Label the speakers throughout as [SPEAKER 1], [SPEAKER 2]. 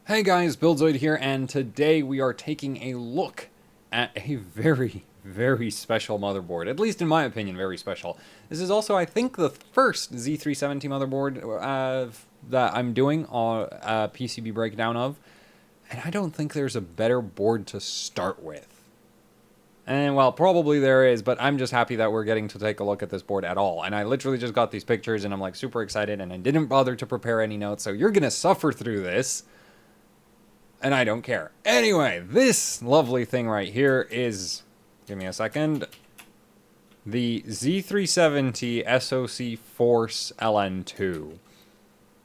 [SPEAKER 1] Hey guys, Buildzoid here, and today we are taking a look at a very special motherboard. At least in my opinion, very special. This is also, I think, the first Z370 motherboard that I'm doing a PCB breakdown of, and I don't think there's a better board to start with. And, well, probably there is, but I'm just happy that we're getting to take a look at this board at all. And I literally just got these pictures, and I'm, like, super excited, and I didn't bother to prepare any notes, so you're gonna suffer through this. And I don't care. Anyway, this lovely thing right here is, give me a second, the Z370 SOC Force LN2.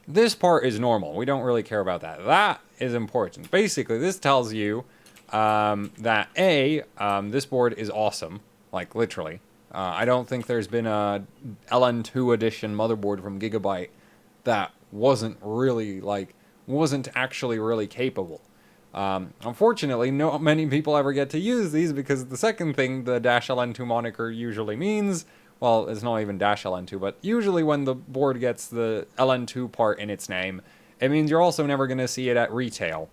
[SPEAKER 1] This part is normal. We don't really care about that. That is important. Basically, this tells you that this board is awesome. Like, literally. I don't think there's been a LN2 edition motherboard from Gigabyte that wasn't actually really capable. Unfortunately, not many people ever get to use these because the second thing the -LN2 moniker usually means, well, it's not even -LN2, but usually when the board gets the LN2 part in its name, it means you're also never going to see it at retail.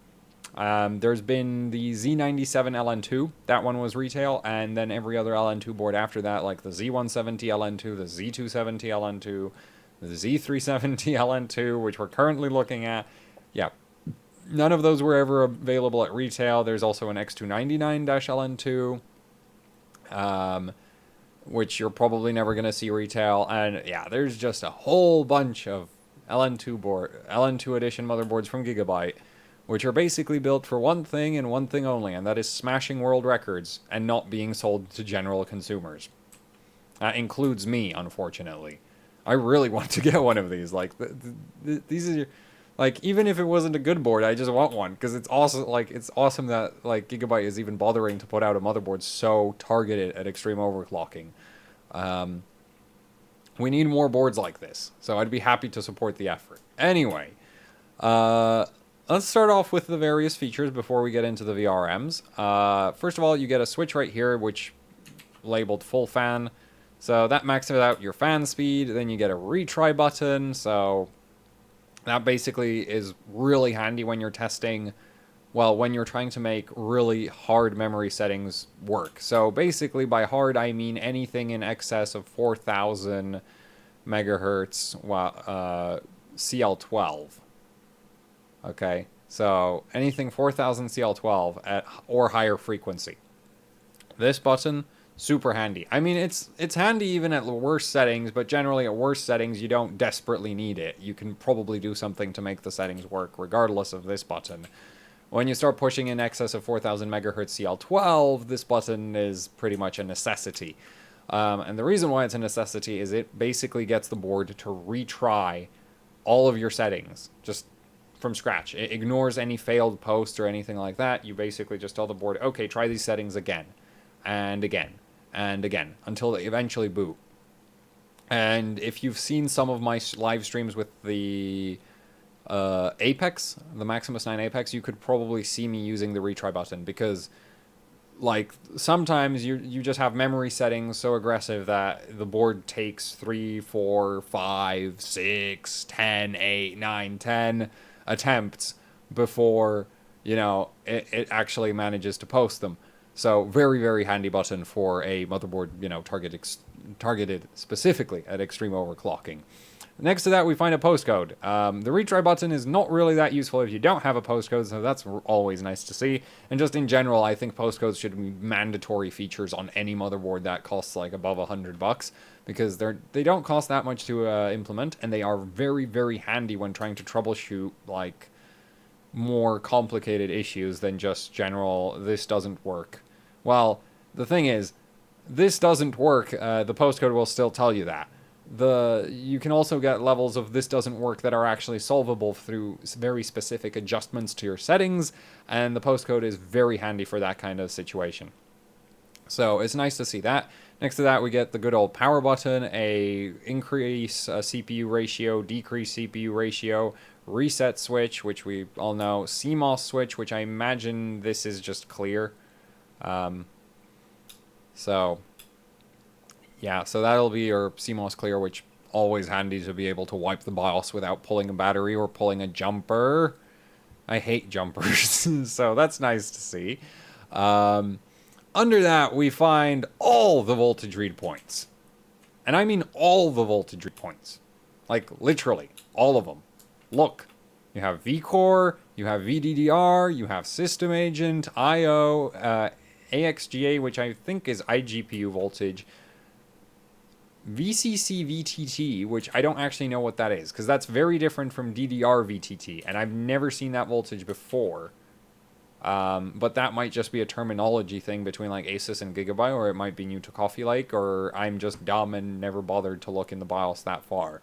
[SPEAKER 1] There's been the Z97LN2, that one was retail, and then every other LN2 board after that, like the Z170LN2, the Z270LN2, the Z370LN2, which we're currently looking at. Yeah, none of those were ever available at retail. There's also an X299-LN2, which you're probably never going to see retail. And yeah, there's just a whole bunch of LN2 edition motherboards from Gigabyte, which are basically built for one thing and one thing only, and that is smashing world records and not being sold to general consumers. That includes me, unfortunately. I really want to get one of these. Like, these are... Like, even if it wasn't a good board, I just want one, because it's awesome. Like, it's awesome that, like, Gigabyte is even bothering to put out a motherboard so targeted at extreme overclocking. We need more boards like this, so I'd be happy to support the effort. Anyway, let's start off with the various features before we get into the VRMs. First of all, you get a switch right here, which labeled full fan. So that maxes out your fan speed. Then you get a retry button, so... that basically is really handy when you're testing, well, when you're trying to make really hard memory settings work. So basically by hard, I mean anything in excess of 4,000 megahertz CL12. Okay, so anything 4,000 CL12 at or higher frequency. This button, super handy. I mean, it's handy even at the worst settings, but generally at worst settings, you don't desperately need it. You can probably do something to make the settings work, regardless of this button. When you start pushing in excess of 4,000 megahertz CL12, this button is pretty much a necessity. And the reason why it's a necessity is it basically gets the board to retry all of your settings, just from scratch. It ignores any failed posts or anything like that. You basically just tell the board, okay, try these settings again, and again, and again, until they eventually boot. And if you've seen some of my live streams with the Apex, the Maximus 9 Apex, you could probably see me using the retry button, because like sometimes you just have memory settings so aggressive that the board takes 3, 4, 5, 6, 10, 8, 9, 10 attempts before, you know, it actually manages to post them. So very handy button for a motherboard, you know, targeted specifically at extreme overclocking. Next to that, we find a postcode. The retry button is not really that useful if you don't have a postcode, so that's always nice to see. And just in general, I think postcodes should be mandatory features on any motherboard that costs like above $100, because they don't cost that much to implement, and they are very handy when trying to troubleshoot like more complicated issues than just general, this doesn't work. Well, the thing is, this doesn't work, the postcode will still tell you that. You can also get levels of this doesn't work that are actually solvable through very specific adjustments to your settings, and the postcode is very handy for that kind of situation. So it's nice to see that. Next to that, we get the good old power button, a increase CPU ratio, decrease CPU ratio, reset switch, which we all know, CMOS switch, which I imagine this is just clear. So yeah, so that'll be your CMOS clear, which always handy to be able to wipe the BIOS without pulling a battery or pulling a jumper. I hate jumpers, so that's nice to see. Under that, we find all the voltage read points. And I mean all the voltage read points. Like, literally, all of them. Look, you have vCore, you have VDDR, you have System Agent, I/O, AXGA, which I think is iGPU voltage, Vcc VTT, which I don't actually know what that is, because that's very different from DDR VTT, and I've never seen that voltage before. But that might just be a terminology thing between like Asus and Gigabyte, or it might be new to Coffee Lake, or I'm just dumb and never bothered to look in the BIOS that far.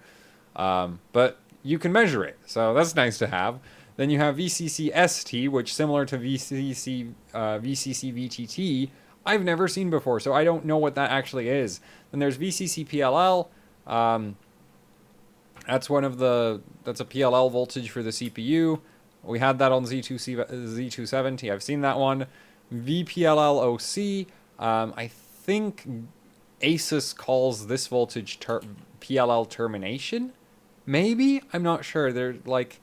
[SPEAKER 1] But you can measure it, so that's nice to have. Then you have VCC ST, which similar to VCC VTT, I've never seen before, so I don't know what that actually is. Then there's VCC PLL. That's a PLL voltage for the CPU. We had that on Z270. I've seen that one. VPLL OC. I think Asus calls this voltage PLL termination. Maybe? I'm not sure. They're like,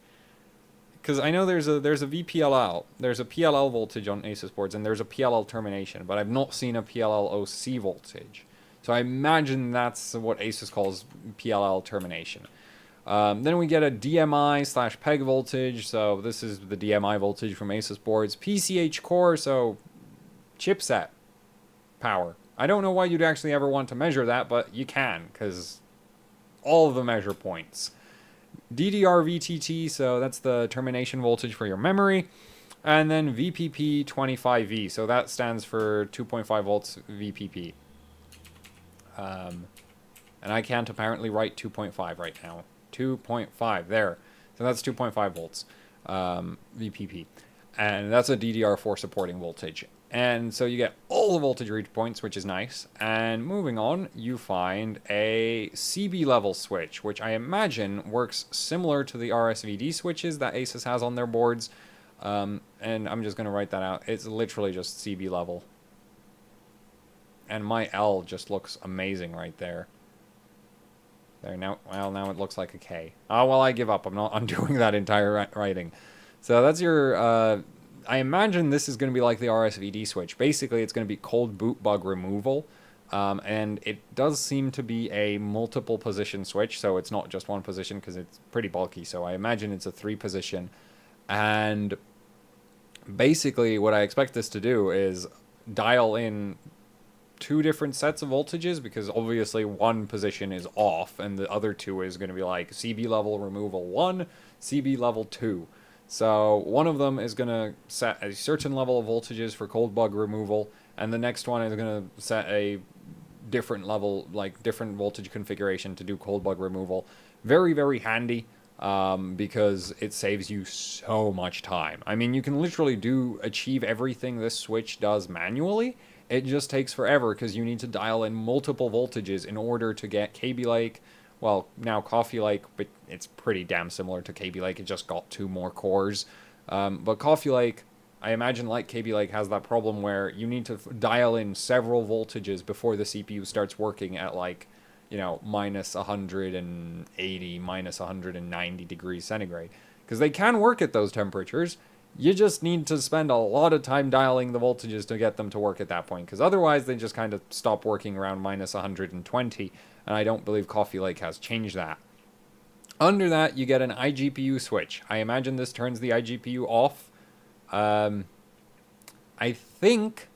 [SPEAKER 1] because I know there's a VPLL, there's a PLL voltage on Asus boards, and there's a PLL termination, but I've not seen a PLL OC voltage. So I imagine that's what Asus calls PLL termination. Then we get a DMI/PEG voltage, so this is the DMI voltage from Asus boards. PCH core, so chipset power. I don't know why you'd actually ever want to measure that, but you can, because all of the measure points. DDR VTT, so that's the termination voltage for your memory. And then VPP 25V, so that stands for 2.5 volts VPP. And I can't apparently write 2.5 right now. 2.5, there. So that's 2.5 volts VPP. And that's a DDR4 supporting voltage. And so you get all the voltage read points, which is nice. And moving on, you find a CB level switch, which I imagine works similar to the RSVD switches that Asus has on their boards. And I'm just going to write that out. It's literally just CB level. And my L just looks amazing right there. There, now, well, now it looks like a K. Oh, well, I give up. I'm not undoing that entire writing. So that's your... I imagine this is going to be like the RSVD switch. Basically, it's going to be cold boot bug removal. And it does seem to be a multiple position switch, so it's not just one position because it's pretty bulky. So I imagine it's a 3-position. And basically, what I expect this to do is dial in 2 different sets of voltages, because obviously one position is off and the other 2 is going to be like CB level removal 1, CB level 2. So one of them is going to set a certain level of voltages for cold bug removal, and the next one is going to set a different level, like different voltage configuration to do cold bug removal. Very, very handy, because it saves you so much time. I mean, you can literally achieve everything this switch does manually. It just takes forever because you need to dial in multiple voltages in order to get KB Lake. Well, now Coffee Lake, but it's pretty damn similar to KB Lake. It just got 2 more cores. But Coffee Lake, I imagine like KB Lake, has that problem where you need to dial in several voltages before the CPU starts working at like, you know, minus 180, minus 190 degrees centigrade. Because they can work at those temperatures. You just need to spend a lot of time dialing the voltages to get them to work at that point. Because otherwise they just kind of stop working around minus 120. And I don't believe Coffee Lake has changed that. Under that, you get an iGPU switch. I imagine this turns the iGPU off. I think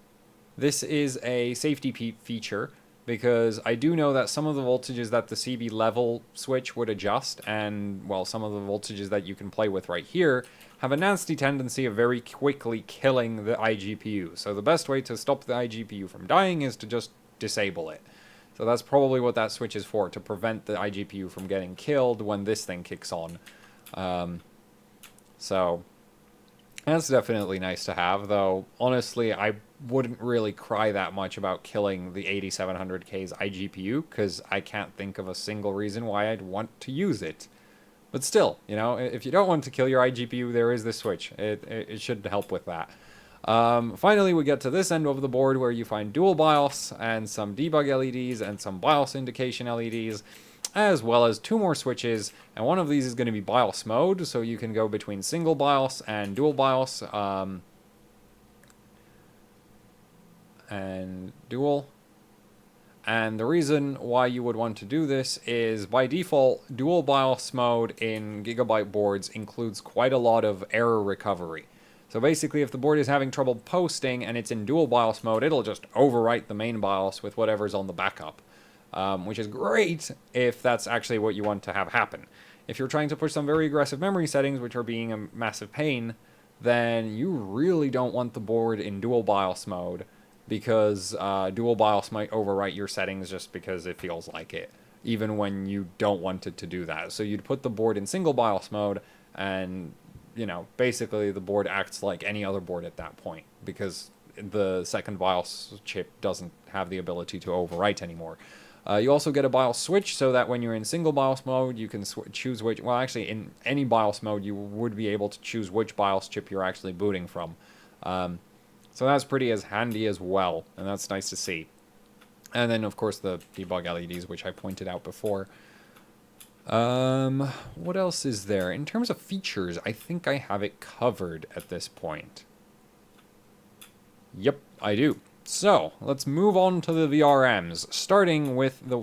[SPEAKER 1] this is a safety feature, because I do know that some of the voltages that the CB level switch would adjust, and, well, some of the voltages that you can play with right here, have a nasty tendency of very quickly killing the iGPU. So the best way to stop the iGPU from dying is to just disable it. So that's probably what that switch is for, to prevent the iGPU from getting killed when this thing kicks on. So that's definitely nice to have, though honestly I wouldn't really cry that much about killing the 8700K's iGPU, because I can't think of a single reason why I'd want to use it. But still, you know, if you don't want to kill your iGPU, there is this switch. It should help with that. Finally, we get to this end of the board where you find dual BIOS and some debug LEDs and some BIOS indication LEDs. as well as 2 more switches, and one of these is going to be BIOS mode, so you can go between single BIOS and dual BIOS, and dual. And the reason why you would want to do this is, by default, dual BIOS mode in Gigabyte boards includes quite a lot of error recovery. So basically, if the board is having trouble posting and it's in dual BIOS mode, it'll just overwrite the main BIOS with whatever's on the backup, which is great if that's actually what you want to have happen. If you're trying to push some very aggressive memory settings, which are being a massive pain, then you really don't want the board in dual BIOS mode, because dual BIOS might overwrite your settings just because it feels like it, even when you don't want it to do that. So you'd put the board in single BIOS mode, and, you know, basically the board acts like any other board at that point, because the second BIOS chip doesn't have the ability to overwrite anymore. You also get a BIOS switch, so that when you're in single BIOS mode, you can choose which... Well, actually, in any BIOS mode, you would be able to choose which BIOS chip you're actually booting from. So that's pretty as handy as well, and that's nice to see. And then, of course, the debug LEDs, which I pointed out before. What else is there? In terms of features, I think I have it covered at this point. Yep, I do. So, let's move on to the VRMs, starting with the,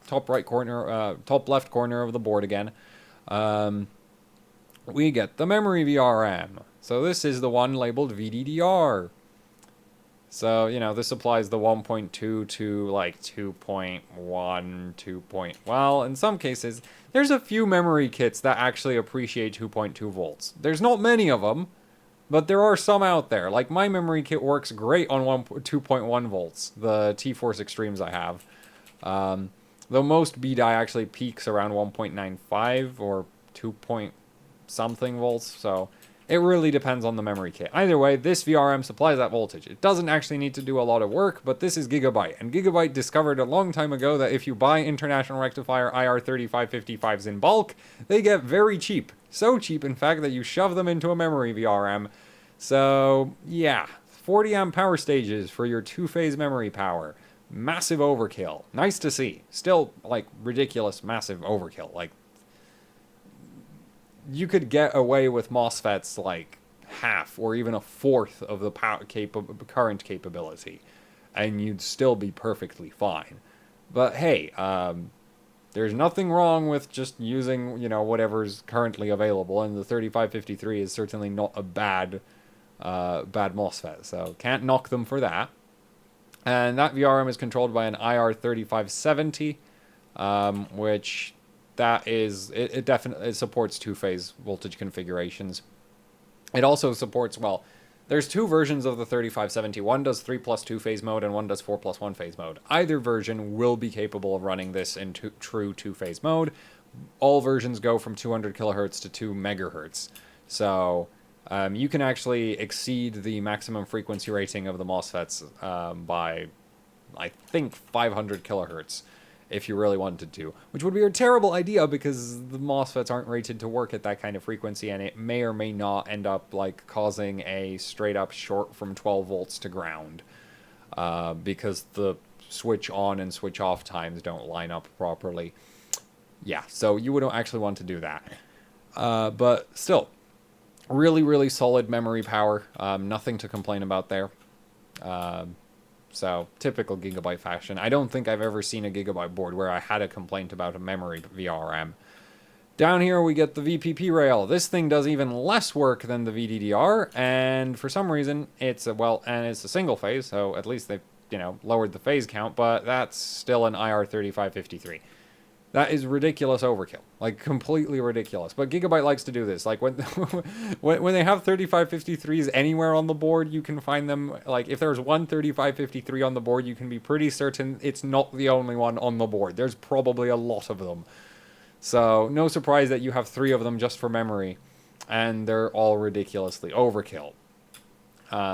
[SPEAKER 1] top right corner, top left corner of the board again. We get the memory VRM. So this is the one labeled VDDR. So, you know, this applies the 1.2 to like 2.1, 2. Well, in some cases, there's a few memory kits that actually appreciate 2.2 volts. There's not many of them, but there are some out there. Like, my memory kit works great on 2.1 volts, the T-Force Extremes I have. Though most BDI actually peaks around 1.95 or 2 point something volts, so it really depends on the memory kit. Either way, this VRM supplies that voltage. It doesn't actually need to do a lot of work, but this is Gigabyte, and Gigabyte discovered a long time ago that if you buy International Rectifier IR3555s in bulk, they get very cheap. So cheap, in fact, that you shove them into a memory VRM. So, yeah, 40 amp power stages for your 2-phase memory power. Massive overkill. Nice to see. Still, like, ridiculous, massive overkill. Like, you could get away with MOSFETs like half or even a fourth of the current capability, and you'd still be perfectly fine. But hey, there's nothing wrong with just using, you know, whatever's currently available, and the 3553 is certainly not a bad MOSFET, so can't knock them for that. And that VRM is controlled by an IR3570, which... that is, it definitely supports 2-phase voltage configurations. It also supports, well, there's 2 versions of the 3570. One does 3 plus 2 phase mode and one does 4 plus 1 phase mode. Either version will be capable of running this in true 2-phase mode. All versions go from 200 kilohertz to 2 megahertz. So you can actually exceed the maximum frequency rating of the MOSFETs by, I think, 500 kilohertz. If you really wanted to, which would be a terrible idea because the MOSFETs aren't rated to work at that kind of frequency, and it may or may not end up like causing a straight up short from 12 volts to ground, because the switch on and switch off times don't line up properly. Yeah, so you wouldn't actually want to do that. But still, really, really solid memory power. Nothing to complain about there. So, typical Gigabyte fashion. I don't think I've ever seen a Gigabyte board where I had a complaint about a memory VRM. Down here we get the VPP rail. This thing does even less work than the VDDR, and for some reason it's a single phase, so at least they've, you know, lowered the phase count, but that's still an IR3553. That is ridiculous overkill. Like, completely ridiculous. But Gigabyte likes to do this. Like, when when they have 3553s anywhere on the board, you can find them... Like, if there's one 3553 on the board, you can be pretty certain it's not the only one on the board. There's probably a lot of them. So, no surprise that you have 3 of them just for memory. And they're all ridiculously overkill.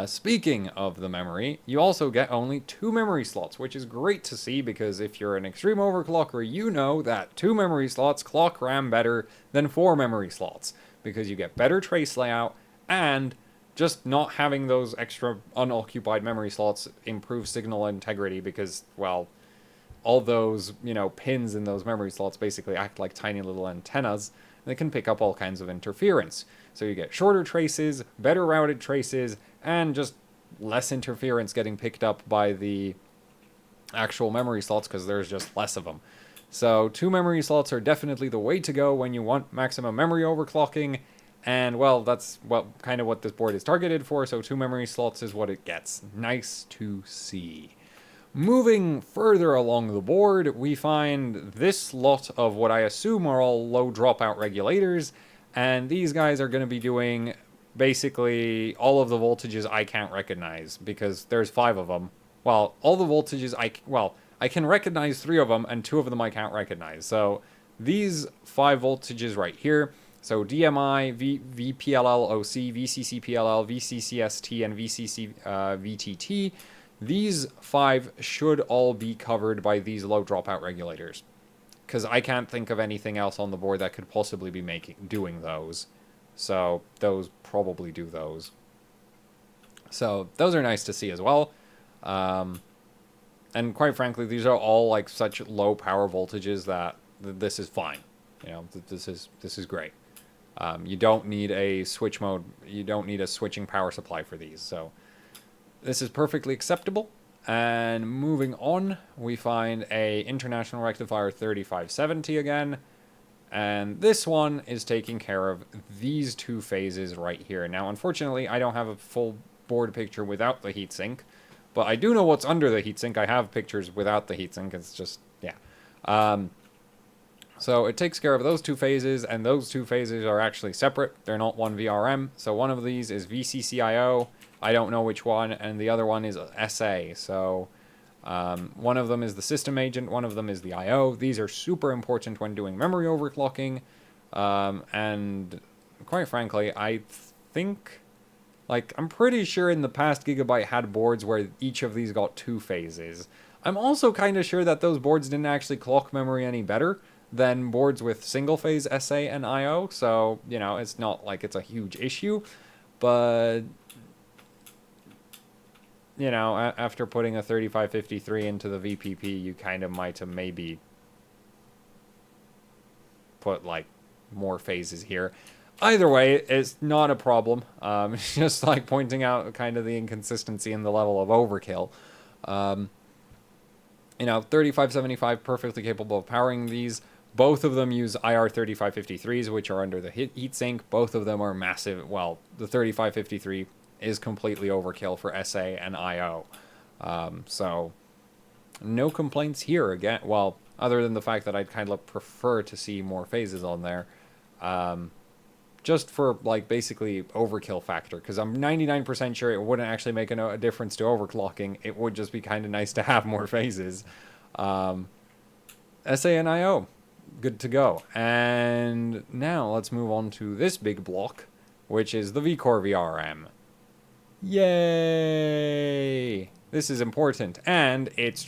[SPEAKER 1] Speaking of the memory, you also get only 2 memory slots, which is great to see because if you're an extreme overclocker, you know that 2 memory slots clock RAM better than 4 memory slots because you get better trace layout, and just not having those extra unoccupied memory slots improves signal integrity because, well, all those, you know, pins in those memory slots basically act like tiny little antennas. They can pick up all kinds of interference. So you get shorter traces, better routed traces, and just less interference getting picked up by the actual memory slots because there's just less of them. So 2 memory slots are definitely the way to go when you want maximum memory overclocking. And, well, that's kind of what this board is targeted for, so 2 memory slots is what it gets. Nice to see. Moving further along the board, we find this lot of what I assume are all low dropout regulators, and these guys are going to be doing basically all of the voltages I can't recognize, because there's 5 of them. Well, all the voltages I can recognize 3 of them, and 2 of them I can't recognize. So these 5 voltages right here, so DMI, VPLL OC, VCC PLL, VCCST, and VCC VTT, these 5 should all be covered by these low dropout regulators. Because I can't think of anything else on the board that could possibly be doing those. So those probably do those. So those are nice to see as well. And quite frankly, these are all like such low power voltages that this is fine. You know, this is great. You don't need a switch mode. You don't need a switching power supply for these. So this is perfectly acceptable. And moving on, we find a International Rectifier 3570 again. And this one is taking care of these 2 phases right here. Now, unfortunately, I don't have a full board picture without the heatsink. But I do know what's under the heatsink. I have pictures without the heatsink. It's just, yeah. So it takes care of those 2 phases, and those 2 phases are actually separate. They're not one VRM. So one of these is VCCIO. I don't know which one, and the other one is SA. So one of them is the system agent, one of them is the IO. These are super important when doing memory overclocking. And quite frankly, I think, like, I'm pretty sure in the past Gigabyte had boards where each of these got 2 phases. I'm also kind of sure that those boards didn't actually clock memory any better than boards with single phase SA and IO. So, you know, it's not like it's a huge issue, but you know, after putting a 3553 into the VPP, you kind of might have maybe put, like, more phases here. Either way, it's not a problem. It's just, like, pointing out kind of the inconsistency in the level of overkill. You know, 3575, perfectly capable of powering these. Both of them use IR 3553s, which are under the heatsink. Both of them are massive. Well, the 3553 is completely overkill for SA and IO. So no complaints here again. Well, other than the fact that I'd kind of prefer to see more phases on there. Just for, like, basically overkill factor. Because I'm 99% sure it wouldn't actually make a difference to overclocking. It would just be kind of nice to have more phases. SA and IO. Good to go. And now let's move on to this big block, which is the Corps Vrm. Yay! This is important, and it's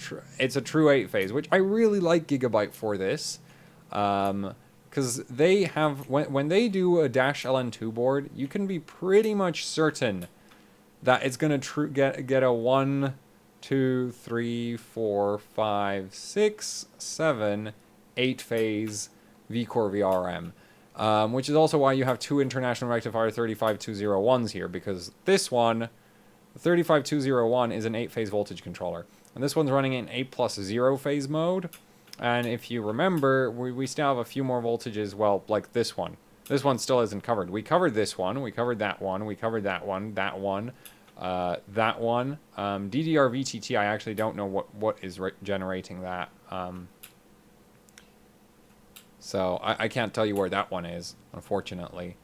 [SPEAKER 1] a true 8-phase, which I really like Gigabyte for this, because they have when they do a dash LN2 board, you can be pretty much certain that it's gonna get a 1, 2, 3, 4, 5, 6, 7, 8-phase Corps Vrm. Which is also why you have 2 International Rectifier 35201s here, because this one, the 35201, is an 8-phase voltage controller. And this one's running in 8+0 phase mode. And if you remember, we still have a few more voltages, well, like this one. This one still isn't covered. We covered this one, we covered that one, we covered that one, that one, that one. DDR VTT, I actually don't know what is generating that. So I can't tell you where that one is, unfortunately.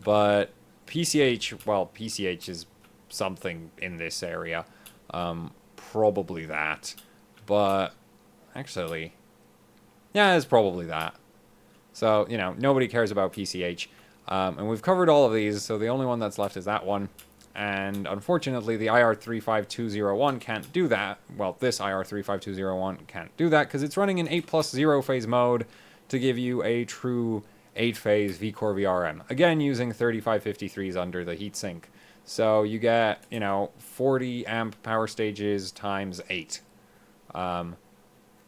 [SPEAKER 1] But PCH, well, PCH is something in this area. Probably that. But actually, yeah, it's probably that. So, you know, nobody cares about PCH. And we've covered all of these, so the only one that's left is that one. And unfortunately, the IR35201 can't do that. Well, this IR35201 can't do that because it's running in 8+0 phase mode to give you a true 8-phase Corps Vrm. Again, using 3553s under the heatsink. So you get, you know, 40 amp power stages times 8.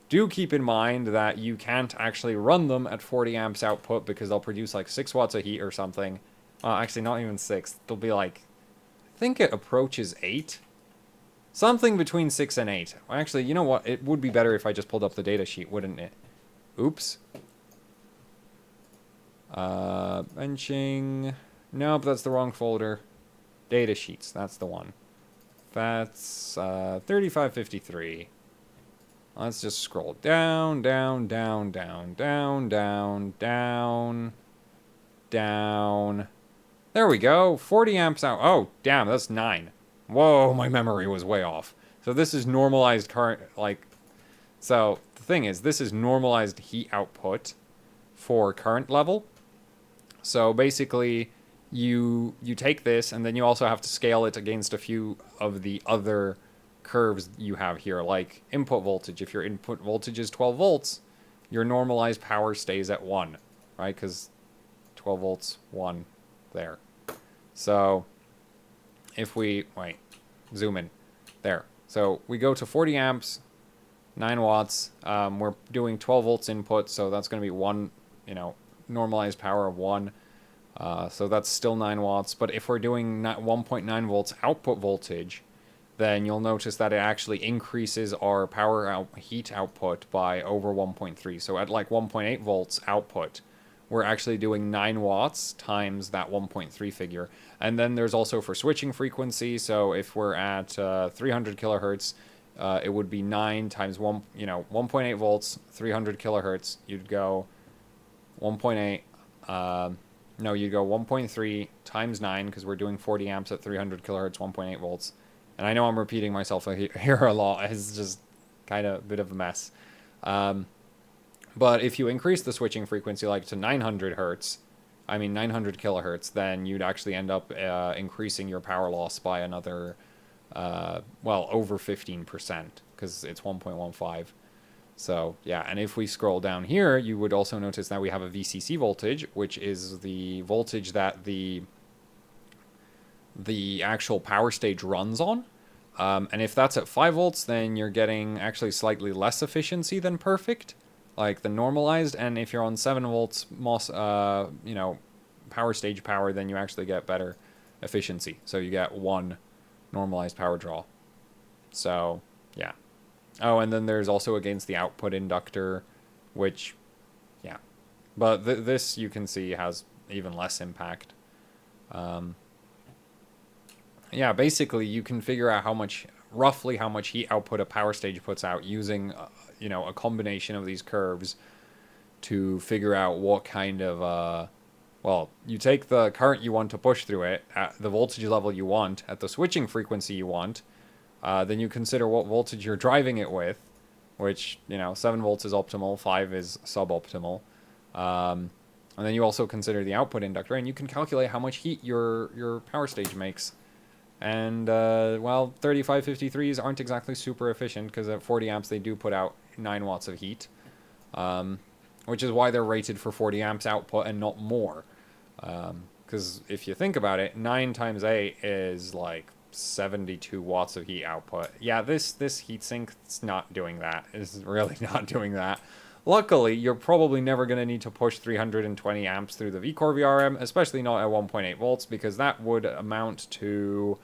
[SPEAKER 1] Do keep in mind that you can't actually run them at 40 amps output because they'll produce like 6 watts of heat or something. Actually, not even 6. They'll be like, I think it approaches 8. Something between 6 and 8. Well, actually, you know what? It would be better if I just pulled up the data sheet, wouldn't it? Oops. Benching. Nope, that's the wrong folder. Data sheets, that's the one. That's 3553. Let's just scroll down, down, down, down, down, down, down, down. There we go. 40 amps out. Oh, damn, that's 9. Whoa, my memory was way off. So this is normalized current, like... So, the thing is, this is normalized heat output for current level. So, basically, you take this, and then you also have to scale it against a few of the other curves you have here, like input voltage. If your input voltage is 12 volts, your normalized power stays at 1, right? Because 12 volts, 1, there. So if we, wait, zoom in, there. So we go to 40 amps, 9 watts. We're doing 12 volts input, so that's going to be 1, normalized power of 1. So that's still 9 watts. But if we're doing 1.9 volts output voltage, then you'll notice that it actually increases our heat output by over 1.3. So at like 1.8 volts output, we're actually doing 9 watts times that 1.3 figure. And then there's also for switching frequency. So if we're at 300 kilohertz, it would be 9 times 1.8 volts, 300 kilohertz. You'd go 1.8. No, you'd go 1.3 times 9 because we're doing 40 amps at 300 kilohertz, 1.8 volts. And I know I'm repeating myself here a lot. It's just kind of a bit of a mess. But if you increase the switching frequency like to 900 kilohertz, then you'd actually end up increasing your power loss by another, over 15% because it's 1.15. So, yeah, and if we scroll down here, you would also notice that we have a VCC voltage, which is the voltage that the actual power stage runs on. And if that's at 5 volts, then you're getting actually slightly less efficiency than perfect, like the normalized. And if you're on 7 volts, power stage power, then you actually get better efficiency. So you get 1 normalized power draw. So, yeah. Oh, and then there's also against the output inductor, which, yeah. But this, you can see, has even less impact. Yeah, basically, you can figure out roughly how much heat output a power stage puts out using, a combination of these curves to figure out what kind of, you take the current you want to push through it at the voltage level you want, at the switching frequency you want, then you consider what voltage you're driving it with, which, 7 volts is optimal, 5 is suboptimal. And then you also consider the output inductor, and you can calculate how much heat your power stage makes. And, 3553s aren't exactly super efficient, because at 40 amps they do put out 9 watts of heat, which is why they're rated for 40 amps output and not more. Because if you think about it, 9 times 8 is like 72 watts of heat output. Yeah, this heatsink is not doing that. It's really not doing that. Luckily, you're probably never going to need to push 320 amps through the Corps Vrm, especially not at 1.8 volts, because that would amount to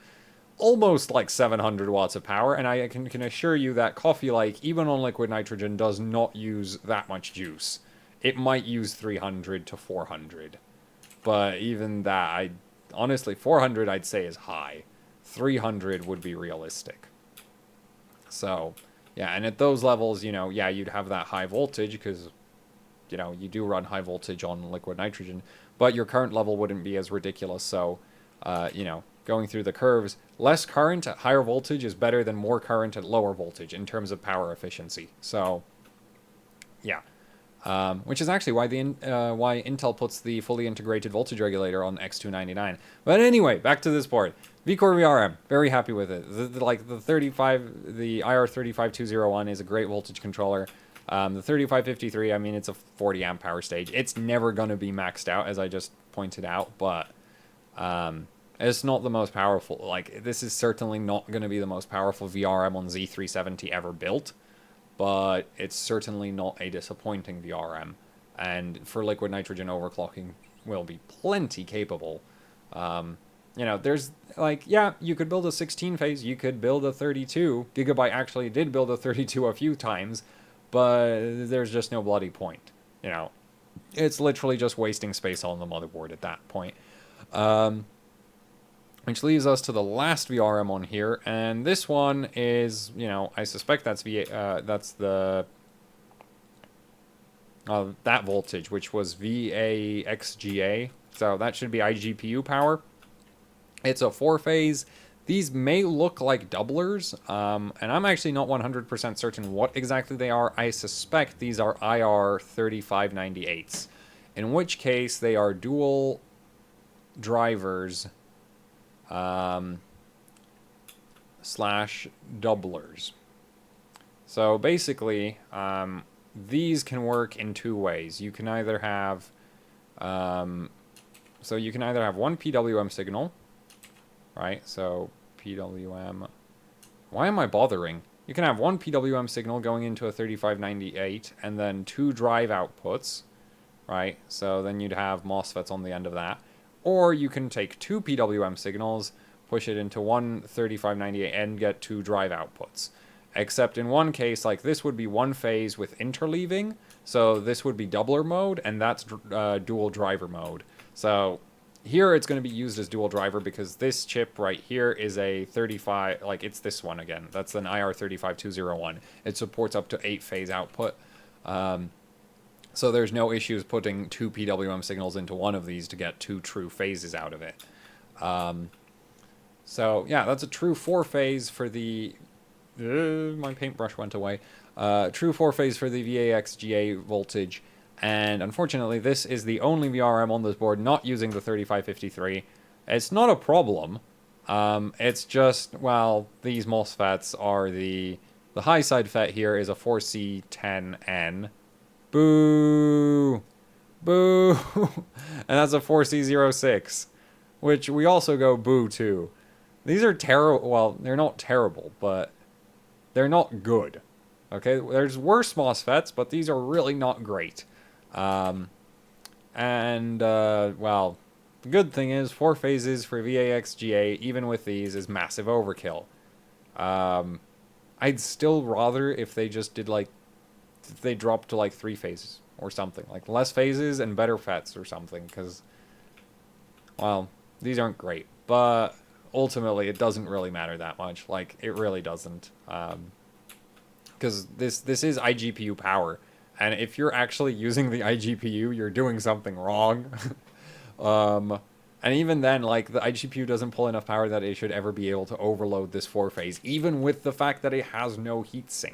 [SPEAKER 1] almost like 700 watts of power, and I can assure you that Coffee Lake, even on liquid nitrogen, does not use that much juice. It might use 300 to 400, but even that, honestly, 400 I'd say is high. 300 would be realistic. So... yeah, and at those levels, you'd have that high voltage because, you do run high voltage on liquid nitrogen, but your current level wouldn't be as ridiculous. So, going through the curves, less current at higher voltage is better than more current at lower voltage in terms of power efficiency. So, yeah. Which is actually why why Intel puts the fully integrated voltage regulator on X299. But anyway, back to this board. Corps Vrm, very happy with it. The IR35201 is a great voltage controller. The 3553, I mean, it's a 40 amp power stage. It's never going to be maxed out, as I just pointed out, but it's not the most powerful. Like, this is certainly not going to be the most powerful VRM on Z370 ever built. but it's certainly not a disappointing VRM. And for liquid nitrogen overclocking, will be plenty capable. You know, there's like, yeah, you could build a 16 phase, you could build a 32. Gigabyte actually did build a 32 a few times, but there's just no bloody point. You know, it's literally just wasting space on the motherboard at that point. Which leaves us to the last VRM on here, and this one is, you know, I suspect that's that voltage, which was VAXGA, so that should be iGPU power. It's a 4-phase. These may look like doublers, and I'm actually not 100% certain what exactly they are. I suspect these are IR3598s, in which case they are dual drivers slash doublers. So basically, these can work in two ways. You can either have, one PWM signal, right? So PWM, why am I bothering? You can have one PWM signal going into a 3598 and then two drive outputs, right? So then you'd have MOSFETs on the end of that. Or you can take two PWM signals, push it into one 3598 and get two drive outputs. Except in one case, like this would be one phase with interleaving, so this would be doubler mode, and that's dual driver mode. So here it's going to be used as dual driver because this chip right here is a 35, like it's this one again. That's an IR35201. It supports up to 8-phase output. So there's no issues putting two PWM signals into one of these to get two true phases out of it. So yeah, that's a true 4-phase for the... my paintbrush went away. True 4-phase for the VAXGA voltage. And unfortunately, this is the only VRM on this board not using the 3553. It's not a problem. It's just, well, these MOSFETs are the high side FET here is a 4C10N. Boo! Boo! And that's a 4C06, which we also go boo to. These are terrible. Well, they're not terrible, but they're not good. Okay, there's worse MOSFETs, but these are really not great. Well, the good thing is 4 phases for VAXGA, even with these, is massive overkill. I'd still rather if they just did like, if they dropped to like 3 phases or something, like less phases and better FETs or something, because, well, these aren't great, but ultimately it doesn't really matter that much. Like, it really doesn't, because this is iGPU power. And if you're actually using the iGPU, you're doing something wrong. And even then, like, the iGPU doesn't pull enough power that it should ever be able to overload this 4-phase, even with the fact that it has no heatsink.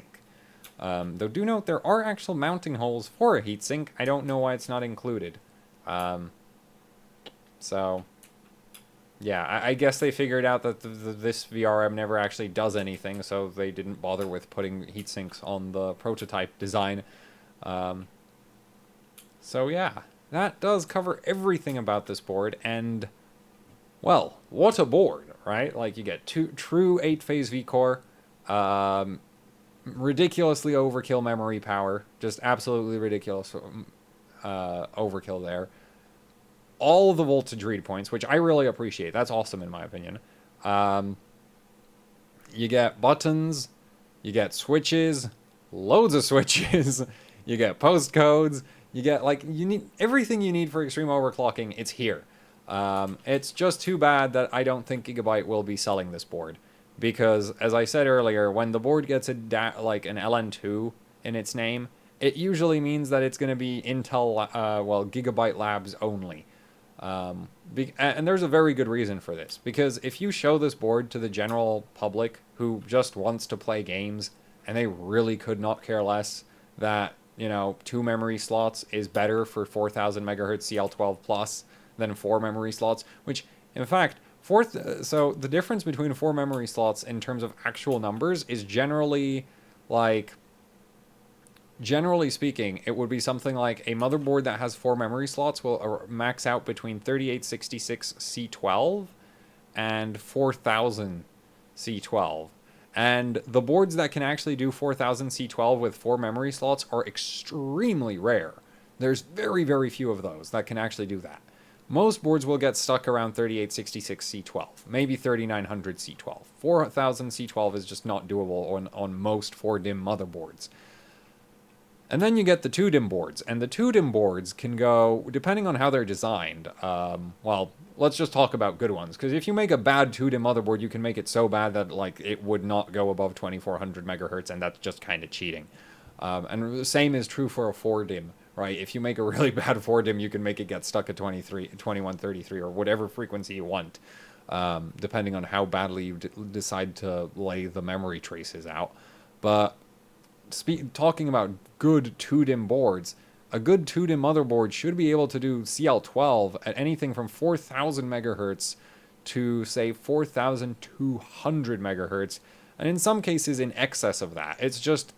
[SPEAKER 1] Though do note, there are actual mounting holes for a heatsink. I don't know why it's not included. So, yeah, I guess they figured out that this VRM never actually does anything, so they didn't bother with putting heatsinks on the prototype design. So yeah, that does cover everything about this board, and, well, what a board, right? Like, you get true 8-phase V-core, ridiculously overkill memory power, just absolutely ridiculous overkill there. All the voltage read points, which I really appreciate. That's awesome in my opinion. You get buttons, you get switches, loads of switches, you get postcodes, you get, like, you need everything you need for extreme overclocking. It's here. It's just too bad that I don't think Gigabyte will be selling this board, because, as I said earlier, when the board gets like an LN2 in its name, it usually means that it's going to be Intel, Gigabyte Labs only. And there's a very good reason for this, because if you show this board to the general public who just wants to play games, and they really could not care less that, you know, 2 memory slots is better for 4000 megahertz CL12 plus than 4 memory slots, which, in fact, so the difference between 4 memory slots in terms of actual numbers is generally, like, generally speaking, it would be something like a motherboard that has 4 memory slots will max out between 3866 C12 and 4000 C12. And the boards that can actually do 4000 C12 with 4 memory slots are extremely rare. There's very, very few of those that can actually do that. Most boards will get stuck around 3866 C12, maybe 3900 C12. 4000 C12 is just not doable on most 4-DIMM motherboards. And then you get the 2-DIMM boards, and the 2-DIMM boards can go, depending on how they're designed, well, let's just talk about good ones, because if you make a bad 2-DIMM motherboard, you can make it so bad that, like, it would not go above 2400 megahertz, and that's just kind of cheating. And the same is true for a 4-DIMM, right? If you make a really bad 4-DIMM, you can make it get stuck at 2133, or whatever frequency you want, depending on how badly you decide to lay the memory traces out. But talking about good 2-DIMM boards, a good 2-DIMM motherboard should be able to do CL12 at anything from 4000 megahertz to, say, 4200 megahertz, and in some cases in excess of that. It's just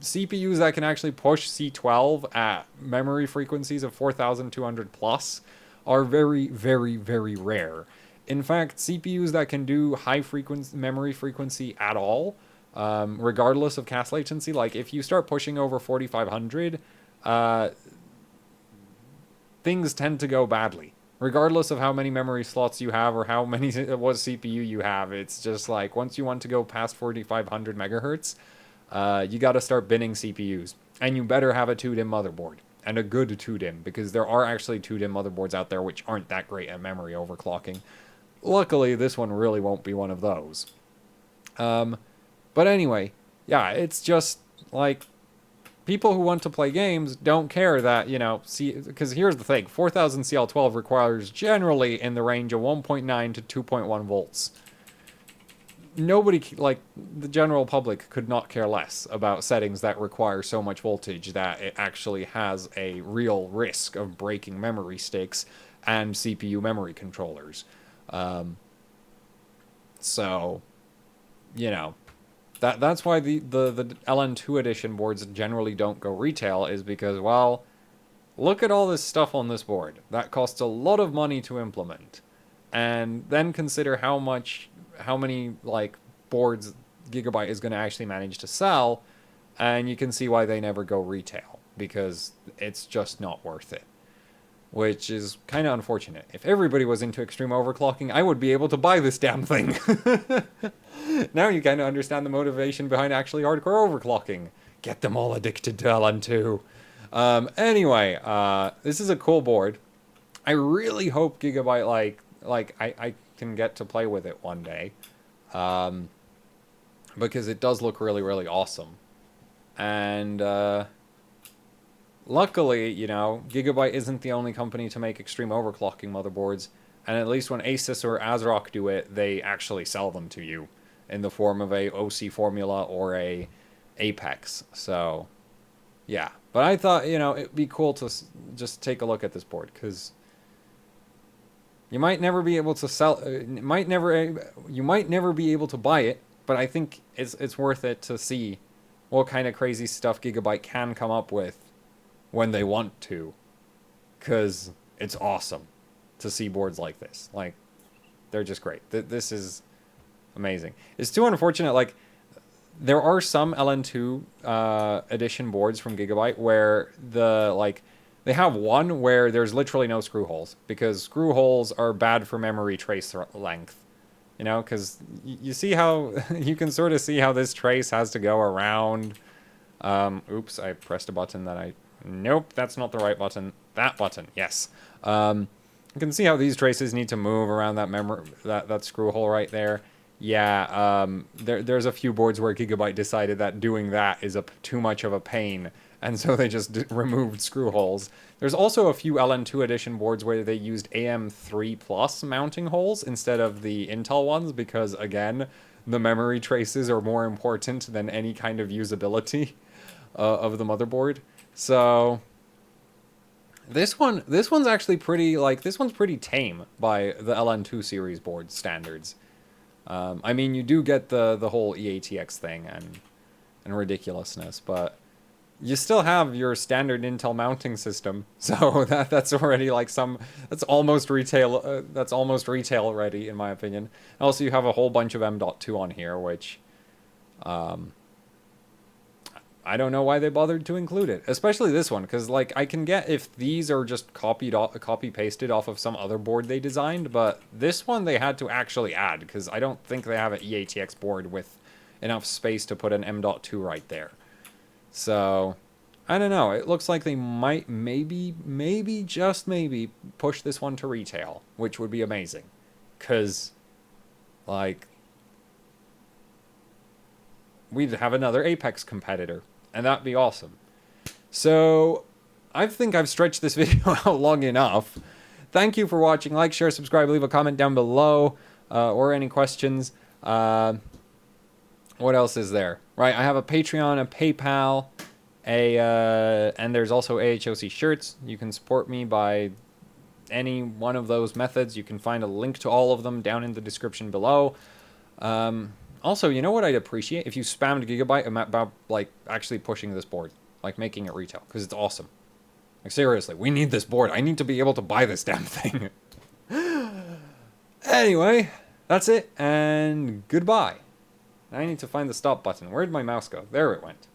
[SPEAKER 1] CPUs that can actually push C12 at memory frequencies of 4200 plus are very, very, very rare. In fact, CPUs that can do high frequency memory frequency at all, regardless of CAS latency, like if you start pushing over 4500, things tend to go badly. Regardless of how many memory slots you have or what CPU you have, it's just like once you want to go past 4500 megahertz, you got to start binning CPUs. And you better have a 2-DIMM motherboard, and a good 2-DIMM, because there are actually 2-DIMM motherboards out there which aren't that great at memory overclocking. Luckily, this one really won't be one of those. But anyway, yeah, it's just, like, people who want to play games don't care that, you know, because here's the thing, 4000 CL12 requires generally in the range of 1.9 to 2.1 volts. Nobody, like, the general public could not care less about settings that require so much voltage that it actually has a real risk of breaking memory sticks and CPU memory controllers. So, you know, that's why the LN2 edition boards generally don't go retail, is because, well, look at all this stuff on this board. That costs a lot of money to implement. And then consider how many, like, boards Gigabyte is going to actually manage to sell, and you can see why they never go retail, because it's just not worth it. Which is kind of unfortunate. If everybody was into extreme overclocking, I would be able to buy this damn thing. Now you kind of understand the motivation behind actually hardcore overclocking. Get them all addicted to LN2. Anyway, this is a cool board. I really hope Gigabyte, I can get to play with it one day. Because it does look really, really awesome. And, luckily, you know, Gigabyte isn't the only company to make extreme overclocking motherboards, and at least when Asus or ASRock do it, they actually sell them to you in the form of a OC Formula or a Apex. So, yeah. But I thought, you know, it'd be cool to just take a look at this board, because you might never be able to sell, you might never be able to buy it, but I think it's worth it to see what kind of crazy stuff Gigabyte can come up with when they want to, because it's awesome to see boards like this. Like, they're just great. This is amazing. It's too unfortunate, like, there are some LN2 edition boards from Gigabyte where they have one where there's literally no screw holes, because screw holes are bad for memory trace length. You know, because you see how, you can sort of see how this trace has to go around. Oops, I pressed a button that nope, that's not the right button. That button, yes. You can see how these traces need to move around that screw hole right there. Yeah, there's a few boards where Gigabyte decided that doing that is too much of a pain, and so they just removed screw holes. There's also a few LN2 edition boards where they used AM3 Plus mounting holes instead of the Intel ones, because, again, the memory traces are more important than any kind of usability of the motherboard. So this one's actually pretty, like, this one's pretty tame by the LN2 series board standards. I mean, you do get the whole EATX thing and ridiculousness, but you still have your standard Intel mounting system, so that's already like that's almost retail ready in my opinion. Also, you have a whole bunch of M.2 on here, which I don't know why they bothered to include it, especially this one, because like I can get if these are just copy pasted off of some other board they designed, but this one they had to actually add because I don't think they have an EATX board with enough space to put an M.2 right there. So I don't know. It looks like they might maybe just maybe push this one to retail, which would be amazing, because like we'd have another Apex competitor. And that'd be awesome. So, I think I've stretched this video out long enough. Thank you for watching. Like, share, subscribe, leave a comment down below. Or any questions. What else is there? Right, I have a Patreon, a PayPal, and there's also AHOC shirts. You can support me by any one of those methods. You can find a link to all of them down in the description below. Also, you know what I'd appreciate? If you spammed Gigabyte about, like, actually pushing this board. Like, making it retail. Because it's awesome. Like, seriously, we need this board. I need to be able to buy this damn thing. Anyway, that's it. And goodbye. I need to find the stop button. Where'd my mouse go? There it went.